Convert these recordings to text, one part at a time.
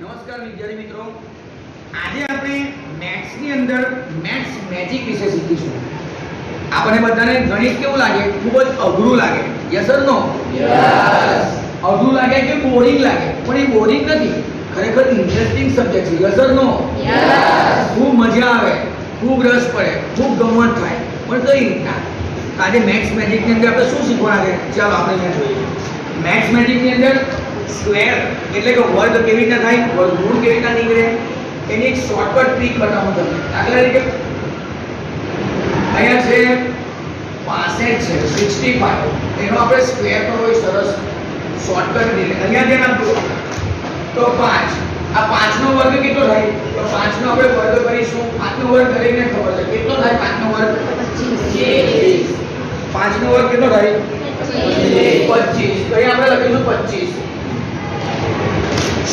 નમસ્કાર વિદ્યાર્થી મિત્રો, આજે આપણે મેથ્સ ની અંદર મેથ્સ મેજિક વિશે શીખીશું. આપણે બધાને ગણિત કેવું લાગે? ખૂબ જ અઘરું લાગે. Yes or no? યસ. અઘરું લાગે કે બોરિંગ લાગે? પણ એ બોરિંગ નથી, ખરેખર ઇન્ટરેસ્ટિંગ સબ્જેક્ટ છે. Yes or no? યસ. ખૂબ મજા આવે, ખૂબ રસ પડે, ખૂબ ગમત થાય. પણ કઈ રીતના? આજે મેથ્સ મેજિક ની અંદર આપણે શું શીખવાના છે? ચાલો આપણે અહીંયા જોઈએ. મેથ્સ મેજિક ની અંદર સ્ક્વેર એટલે કે વર્ગ કેવી રીતના થાય, વર્ગમૂળ કેવી રીતના નીકળે, એની એક શોર્ટકટ ટ્રીક બતાવું તમને. દાખલા તરીકે અહીંયા છે 65 છે 65, એનો આપણે સ્ક્વેર કરવો હોય સરસ શોર્ટકટ રીતે. અહીંયા ધ્યાન આપજો તો 5, આ 5 નો વર્ગ કેટલો થાય? તો 5 નો આપણે વર્ગ કરીશું. 5 નો વર્ગ કરીને ખબર છે કેટલો થાય? 5 નો વર્ગ 25. 5 નો વર્ગ કેટલો થાય? 25. તો અહીંયા આપણે લખીશું 25.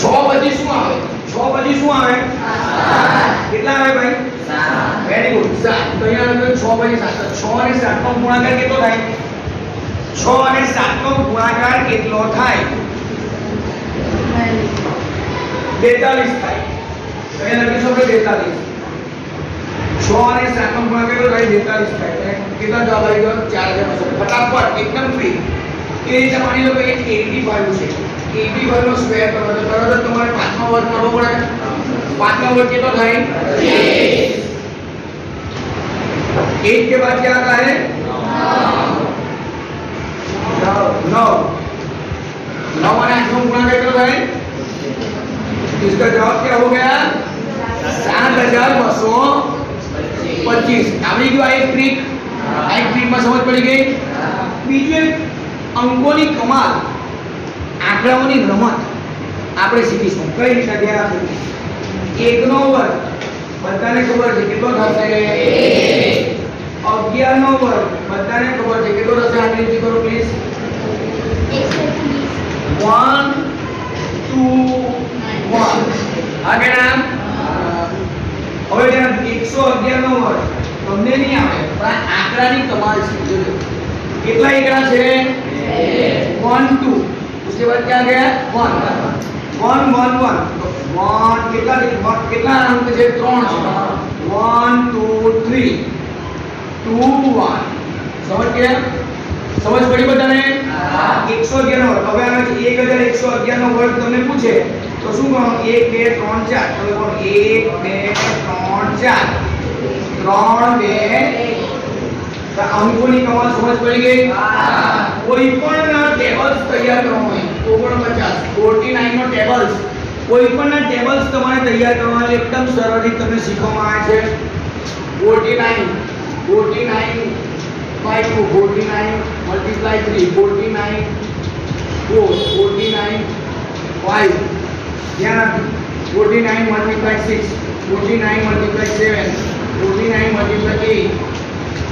6 પછી શું આવે? 6 પછી શું આવે? 7. કેટલા આવે ભાઈ? 7. Very good, 7. તો અહીંયા લખ્યું 6 પછી 7. 6 અને 7 નો ગુણાકાર કેટલો થાય? 6 અને 7 નો ગુણાકાર કેટલો થાય? 42 થાય. તો અહીંયા લખીશું આપણે 42. 6 અને 7 નો ગુણાકાર કેટલો થાય? 42 થાય. કેટલા જવાબ આવી ગયો? 4 જવાબ. ફટાફટ એકદમ ફ્રી. એ રીતે માની લો કે 85 છે. 85 નો સ્ક્વેર કરો તો તરત તમારે 5 નો વર્ગ કરવો પડે. 5 નો वर्ग कितना था? 1 के बाद क्या आता है? 9. 9 और 8 गुणा कितना था? इसका जवाब क्या हो गया? 7225. आपने जो एक ट्रिक में समझ पड़ी गई. बीजू एक अंकोनी कमाल, आंकड़ाओनी रमत આપણે શીખીશું. કઈ રીતે? ધ્યાન આપજો. 1 નો વર્ગ બધાને ખબર છે કેટલો થશે? 11 નો વર્ગ બધાને ખબર છે કેટલો થશે? આ રીતે કરો પ્લીઝ. 1 2 1. આગળ નામ. હવે ધ્યાન, 111 નો વર્ગ તમને નહીં આવે, પણ આંકડાની કમાલ છે. જોજો કેટલા એકડા છે? 1 2. उसके बाद क्या गया? 1 1 1 1. કેટલા અંક છે? 3 છે. 1 2 3 2 1. સમજ ગયા? સમજ પડી બધાને? 111 નો વર્ગ. હવે આવે છે 1111 નો વર્ગ તમને પૂછે તો શું કરવાનું? 1 2 3 4. તો લખો 1 2 3 4 3 2 અંકોની કમાલ સમજ પડી ગઈ? કોઈ પણ ટેબલ્સ તૈયાર કરવાનો હોય 49 49 નો ટેબલ્સ, કોઈ પણ ટેબલ્સ તમારે તૈયાર કરવાના એકદમ સરળ રીતે તમને શીખવવામાં આવે છે. 49 by 2 49 multiply 3 49 4 49 5. ધ્યાન આપજો. 49 multiply 6 49 multiply 7 49 multiply 8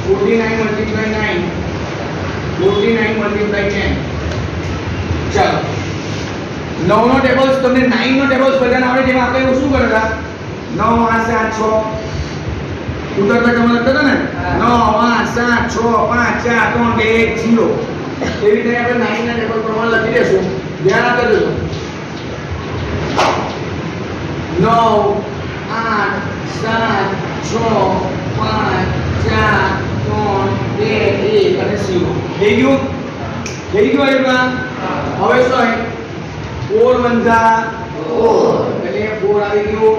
49 multiply 9 49 multiply 10. ચાલો 9 નો ટેબલ્સ તમને 9 નો ટેબલ્સ બધાને આવડે. જેમાં આપણે એવું શું કરતા? 9 8 7 6 ઉતરતા તમે લખતા હતા ને? 9 8 7 6 5 4 3 2 1 0. એવી રીતે આપણે 9 ના ટેબલ પ્રમાણે લખી દેશું. ધ્યાન આપજો. 9 8 7 6 5 4 3 2 1 અને 0. થઈ ગયું? થઈ ગયું? એમાં હવે શું હોય? 4 1 4 એટલે 4 આવી ગયું.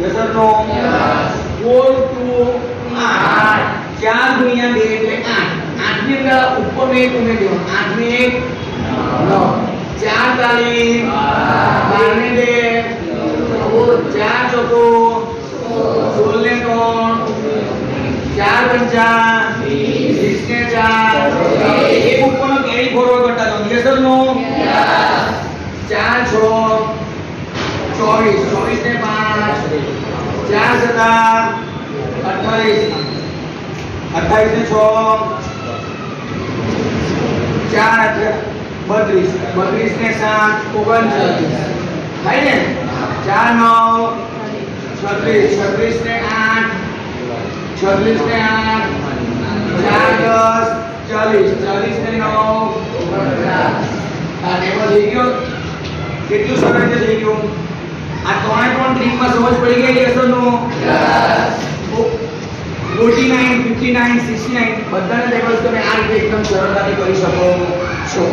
Yes or no? યસ. 4 2 8. 4 ગુણ્યા 2 એટલે 8. 8 ની અંદર ઉપર નો 1 ઉમેરી દેવાનો. 8 ને 1 9. 4 તાળી 12 ને 2 4 ચોકો 16 ને 3 4 પંચા 20 ને 4. એક ઉપરનો કેરી ફોરવર્ડ કરતા જાઓ. Yes or no? યસ. 4 6 24 24 ને 5 4 7 28 28 ને 6 4 32 32 ને 7 39 થાય ને? 4 9 36 36 ને 8 36 ને 8 4 10 40 40 ને 9 આ ટેબલ થઈ ગયો. કેટલું સરળ છે? થઈ ગયું. આ ત્રણે ત્રણ ટ્રીકમાં સમજ પડી ગઈ લેસનનો? 49, 59, 69 બધાને લેવલ્સ તમે આ રીતે એકદમ સરળતાથી કરી શકો છો.